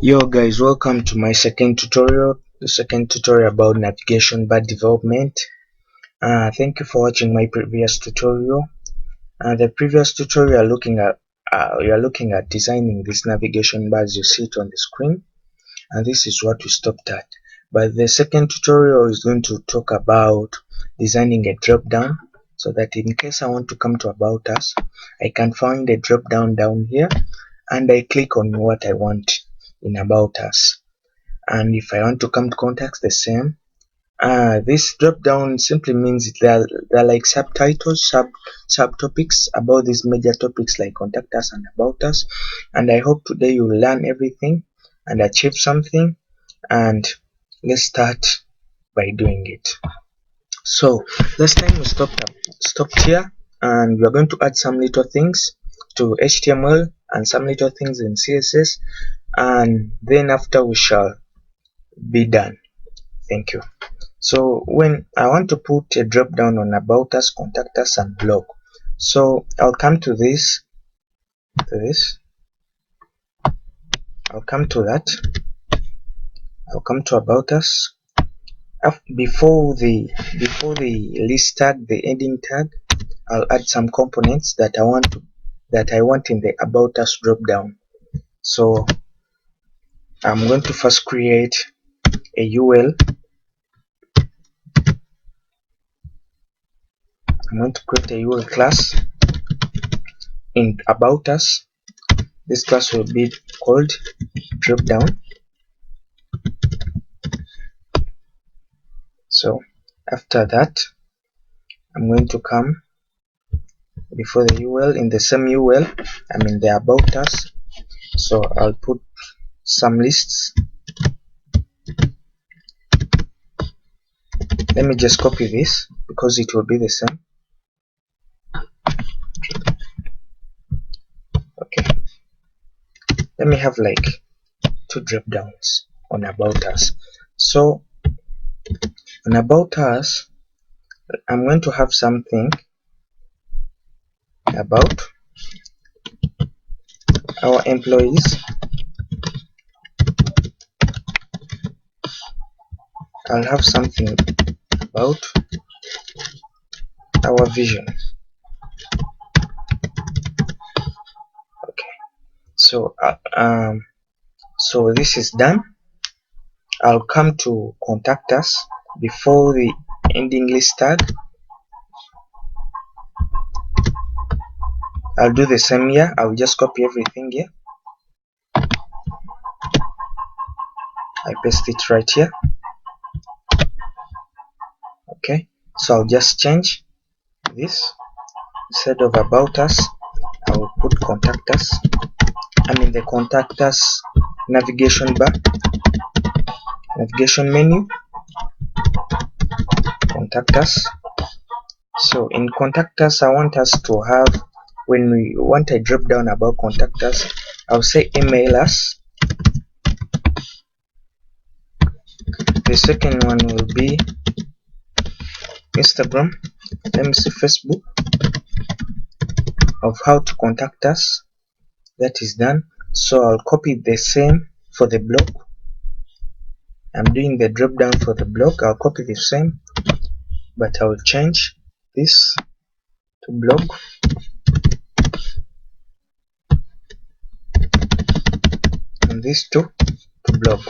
Yo guys, welcome to my second tutorial, the second tutorial about navigation bar development. Thank you for watching my previous tutorial. The previous tutorial you are looking at designing this navigation bar as you see it on the screen, and this is what we stopped at. But the second tutorial is going to talk about designing a drop down, so that in case I want to come to about us, I can find a drop down down here and I click on what I want in about us. And if I want to come to contacts, the same. This drop down simply means they're like subtitles, subtopics about these major topics like contact us and about us. And I hope today you will learn everything and achieve something. And let's start by doing it. So last time we stopped here, and we are going to add some little things to HTML and some little things in CSS, and then after we shall be done. Thank you. So when I want to put a drop down on about us, contact us, and blog, so I'll come to this, I'll come to that, I'll come to about us. Before the list tag, the ending tag, I'll add some components that I want in the about us drop down. So I'm going to first create a UL. I'm going to create a UL class in about us. This class will be called Dropdown. So after that, I'm going to come before the UL, in the same UL, I'm in the about us. So I'll put some lists. Let me just copy this because it will be the same. Okay, let me have like 2 drop downs on about us. So on about us, I'm going to have something about our employees. I'll have something about our vision. Okay, so so this is done. I'll come to contact us before the ending list tag. I'll do the same here. I'll just copy everything here. I paste it right here. Okay, so I'll just change this. Instead of about us, I will put contact us. I'm in the contact us navigation bar, navigation menu, contact us. So in contact us, I want us to have, when we want a drop down about contact us, I'll say email us. The second one will be Instagram, let me see, Facebook, of how to contact us. That is done. So I'll copy the same for the blog. I'm doing the drop down for the blog. I'll copy the same, but I will change this to blog. And this to blog.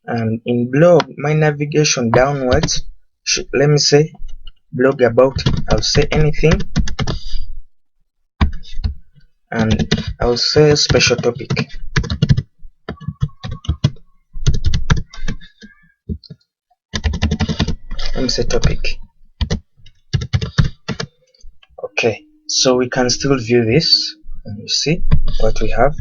And in blog, my navigation downwards, let me say blog about, I'll say anything, and I'll say special topic. Let me say topic. Okay, so we can still view this and you see what we have.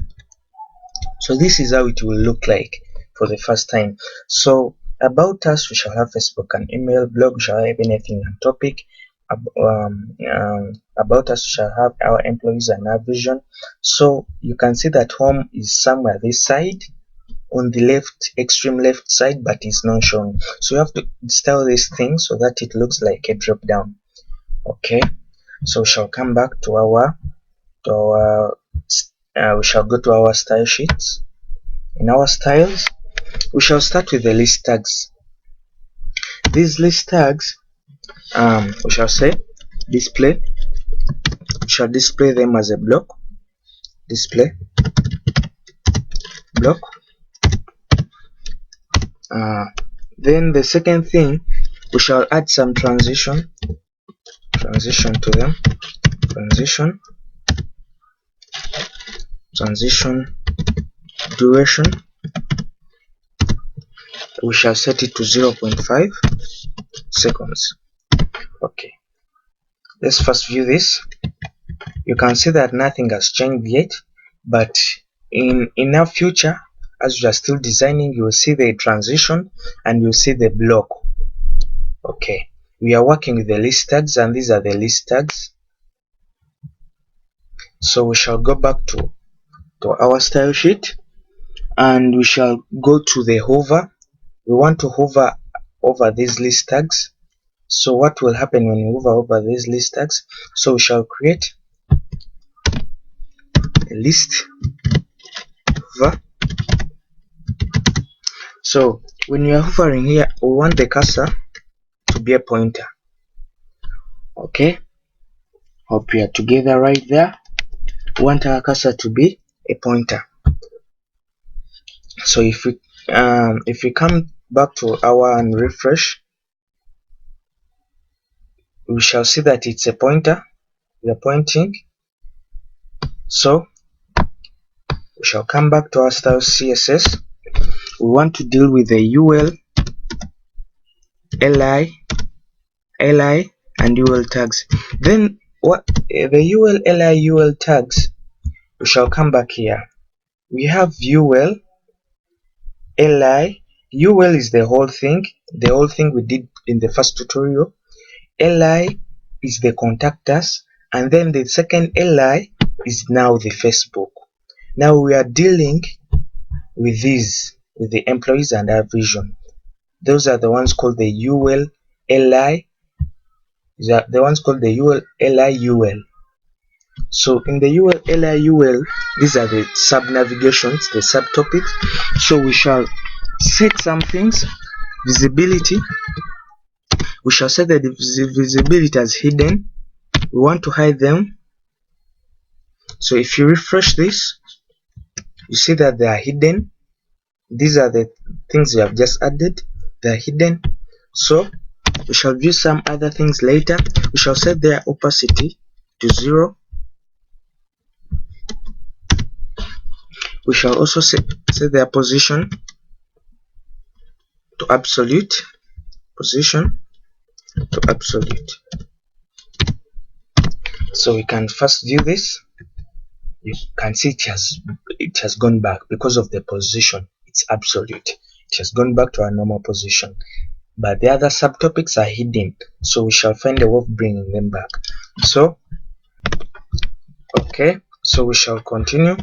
So this is how it will look like for the first time. So about us, we shall have Facebook and email. Blog, we shall have anything on topic. About us, we shall have our employees and our vision. So you can see that home is somewhere this side, on the left, extreme left side, but it's not shown. So you have to style this thing so that it looks like a drop down. Okay, so we shall come back to our we shall go to our style sheets. in our styles, we shall start with the list tags. These list tags, we shall say display. We shall display them as a block. Display block. Then the second thing, we shall add some transition to them. Transition duration, we shall set it to 0.5 seconds. Okay, let's first view this. You can see that nothing has changed yet, but in our future, as we are still designing, you will see the transition and you'll see the block. Okay, we are working with the list tags, and these are the list tags. So we shall go back to our style sheet, and we shall go to the hover. We want to hover over these list tags. So what will happen when we hover over these list tags? So we shall create a list hover. So when you are hovering here, we want the cursor to be a pointer. Okay, hope we are together right there. We want our cursor to be a pointer. So if we come back to our and refresh, we shall see that it's a pointer. We are pointing. So we shall come back to our style CSS. We want to deal with the UL, li and UL tags. Then what the UL, li, UL tags, we shall come back here. We have UL, li. UL is the whole thing we did in the first tutorial. Li is the contact us, and then the second li is now the Facebook. Now we are dealing with these, with the employees and our vision. Those are the ones called the UL, li. The ones called the UL, li, UL. So in the UL, li, UL, these are the sub navigations, the subtopics. So we shall set some things. Visibility, we shall set the visibility as hidden. We want to hide them. So if you refresh this, you see that they are hidden. These are the things we have just added. They are hidden. So we shall view some other things later. We shall set their opacity to 0. We shall also set their position to absolute. Position to absolute. So we can first view this. You can see it has gone back because of the position. It's absolute. It has gone back to our normal position. But the other subtopics are hidden, so we shall find a way of bringing them back. So okay, so we shall continue.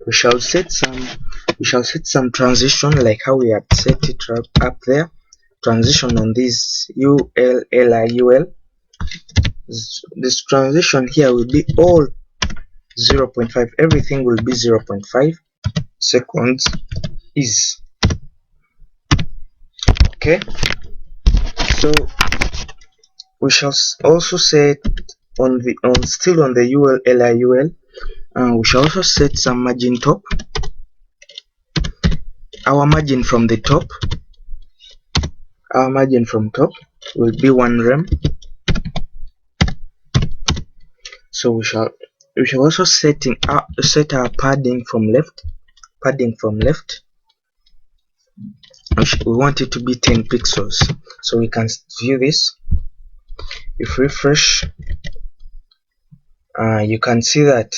We shall set some transition, like how we had set it up there. Transition on this UL, li, UL. This transition here will be all 0.5. Everything will be 0.5 seconds is okay. So we shall also set still on the UL, li, UL. We shall also set some margin top. Our margin from the top, will be 1 rem. So we shall also set our padding from left. We want it to be 10 pixels. So we can view this. If refresh, you can see that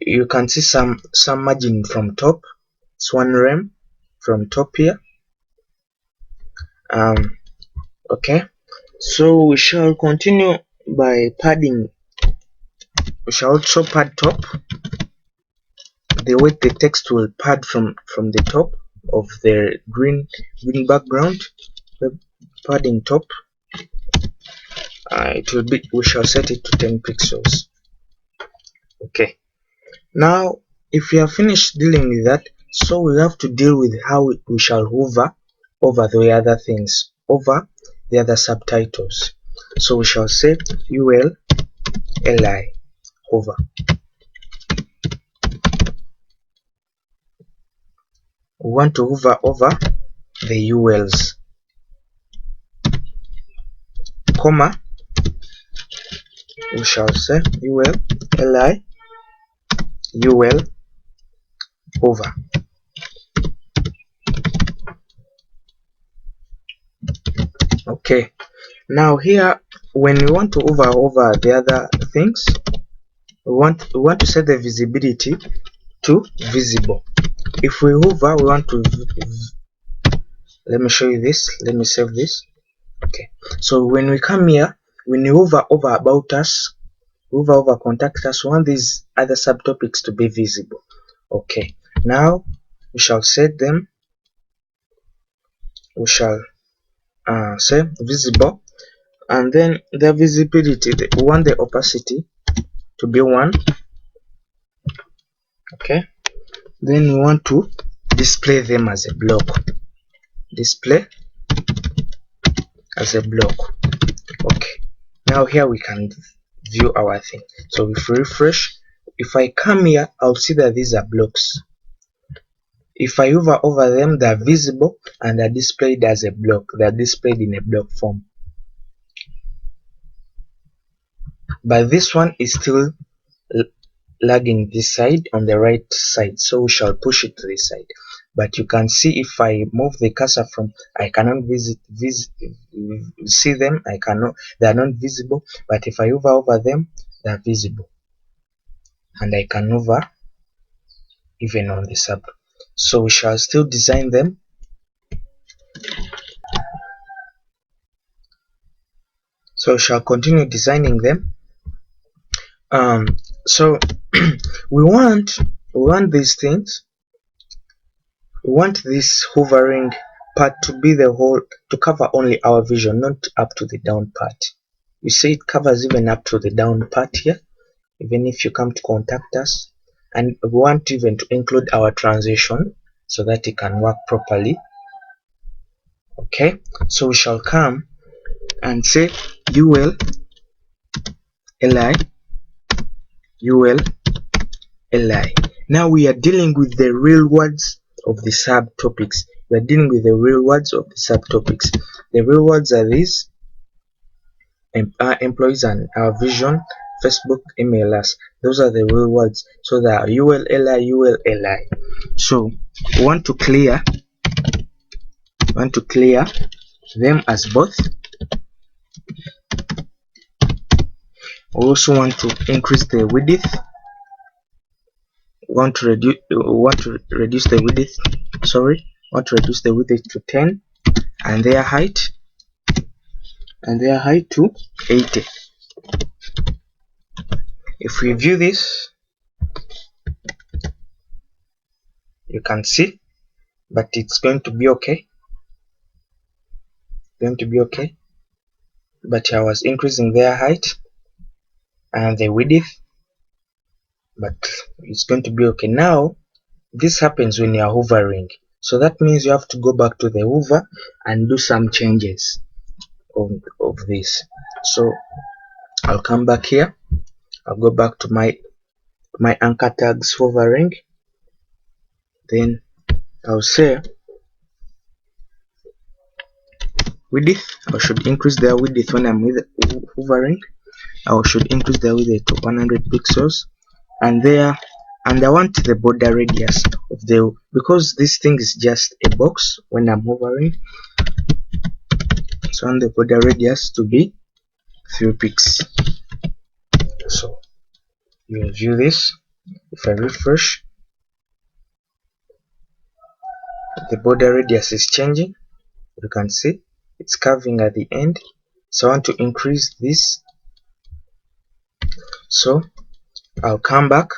you can see some margin from top. It's 1 rem from top here. Okay, so we shall continue by padding. We shall also pad top. The way the text will pad from the top of the green background. Padding top. It will be. We shall set it to 10 pixels. Okay. Now, if we have finished dealing with that, So we have to deal with how we shall hover over the other things, over the other subtitles. So we shall say ULLI hover. We want to hover over the ULs, comma, we shall say ULLI UL hover. Okay, now here when we want to hover over the other things, we want to set the visibility to visible. If we hover, we want to let me show you this. Let me save this. Okay, so when we come here, when you hover over about us, hover over contact us, we want these other subtopics to be visible. Okay, now we shall set them. We shall say visible, and then the visibility, we want the opacity to be 1. Okay, then we want to display them as a block. Display as a block. Okay, now here we can view our thing. So if we refresh, if I come here, I'll see that these are blocks. If I hover over them, they're visible and they're displayed as a block. They're displayed in a block form. But this one is still lagging this side on the right side, so we shall push it to this side. But you can see if I move the cursor from, I cannot see them. I cannot, they are not visible. But if I hover over them, they are visible, and I can hover even on the sub. So we shall still design them. So we shall continue designing them. So we want these things. We want this hovering part to be the whole, to cover only our vision, not up to the down part. You see it covers even up to the down part here, even if you come to contact us. And we want even to include our transition so that it can work properly. Okay, so we shall come and say ULLI ULLI. Now we are dealing with the real words of the subtopics. We are dealing with the real words of the subtopics. The real words are these: employees and our vision, Facebook, email us. Those are the real words. So they are ULLI. So we want to clear them as both. We also want to increase the width. Want to reduce the width. Want to reduce the width to 10, and their height to 80. If we view this, you can see, but it's going to be okay. But I was increasing their height and the width, but it's going to be okay. Now this happens when you are hovering, so that means you have to go back to the hover and do some changes of this. So I'll come back here. I'll go back to my anchor tags hovering. Then I'll say width. I should increase the width when I'm hovering. I should increase the width to 100 pixels, and I want the border radius of the, because this thing is just a box when I'm hovering, so I want the border radius to be 3 pixels. So you will view this. If I refresh, the border radius is changing. You can see it's curving at the end, so I want to increase this. So I'll come back.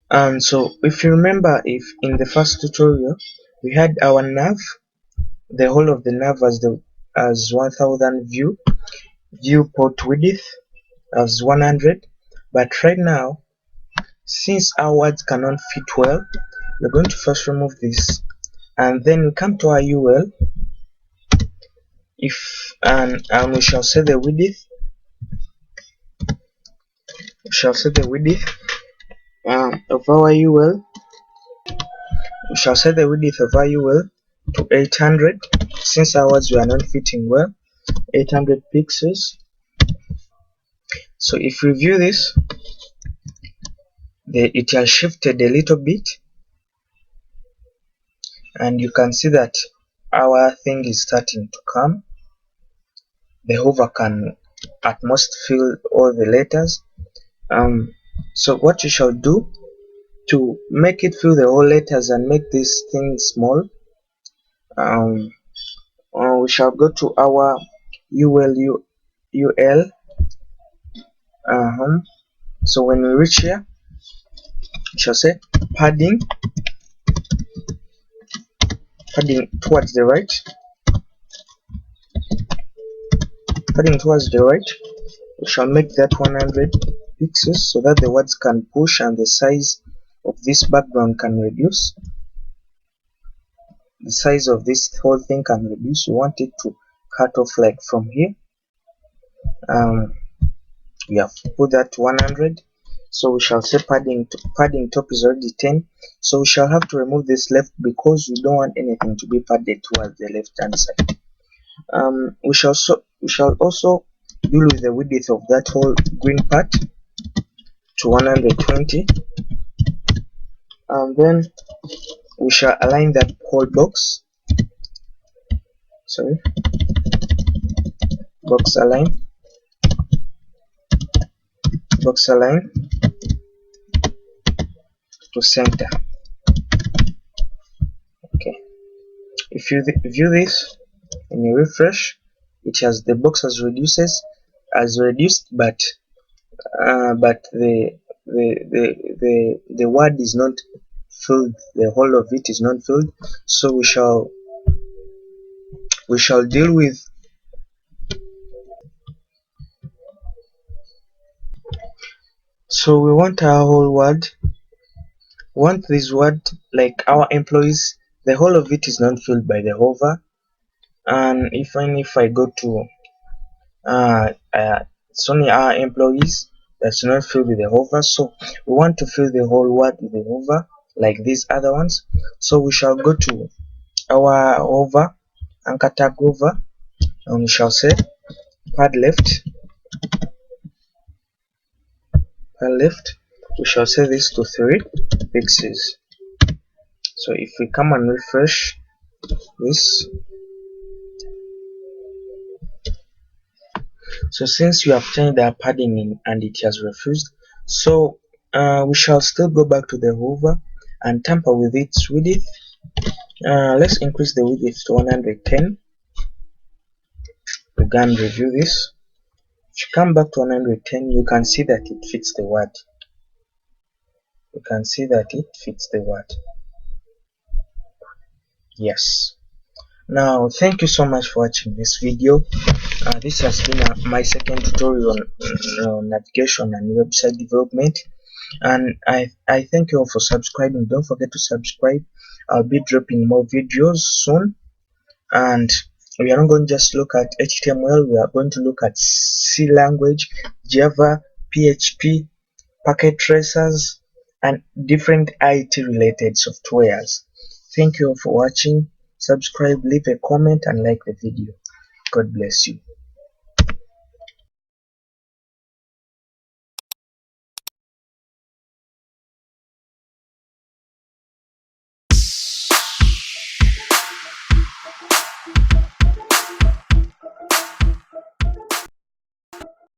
And so if you remember, if in the first tutorial we had our nav, the whole of the nav as 1000 viewport width as 100, but right now, since our words cannot fit well, we're going to first remove this, and then we come to our UL. If and we shall set the width. We shall set the width of our UL. We shall set the width of our UL to 800, since ours we are not fitting well. 800 pixels. So if we view this, it has shifted a little bit, and you can see that our thing is starting to come. The hover can at most fill all the letters. So what you shall do to make it fill the whole letters and make this thing small, we shall go to our UL. So when we reach here, we shall say padding towards the right, we shall make that 100 pixels so that the words can push and the size of this background can reduce. The size of this whole thing can reduce. We want it to cut off like from here. We have put that 100. So we shall say padding top is already 10. So we shall have to remove this left because we don't want anything to be padded towards the left hand side. We shall also deal with the width of that whole green part to 120, and then we shall align that whole box. Box align to center. Okay, if you view this and you refresh, it has the box has reduced, but the word is not filled. The whole of it is not filled. So we shall deal with. So we want our whole word. We want this word like our employees. The whole of it is not filled by the hover. And even if I go to it's only our employees that's not filled with the hover. So we want to fill the whole word with the hover like these other ones. So we shall go to our hover, anchor tag hover, and we shall say pad left. We shall set this to 3 pixels. So if we come and refresh this, so since you have changed the padding in and it has refused, so we shall still go back to the hover and tamper with its width. Let's increase the width to 110. We can review this. If you come back to 110, you can see that it fits the word. Yes. Now thank you so much for watching this video. This has been my second tutorial on navigation and website development, and I thank you all for subscribing. Don't forget to subscribe. I'll be dropping more videos soon, and we are not going to just look at HTML. We are going to look at C language, Java, PHP, packet tracers, and different IT related softwares. Thank you all for watching. Subscribe, leave a comment, and like the video. God bless you.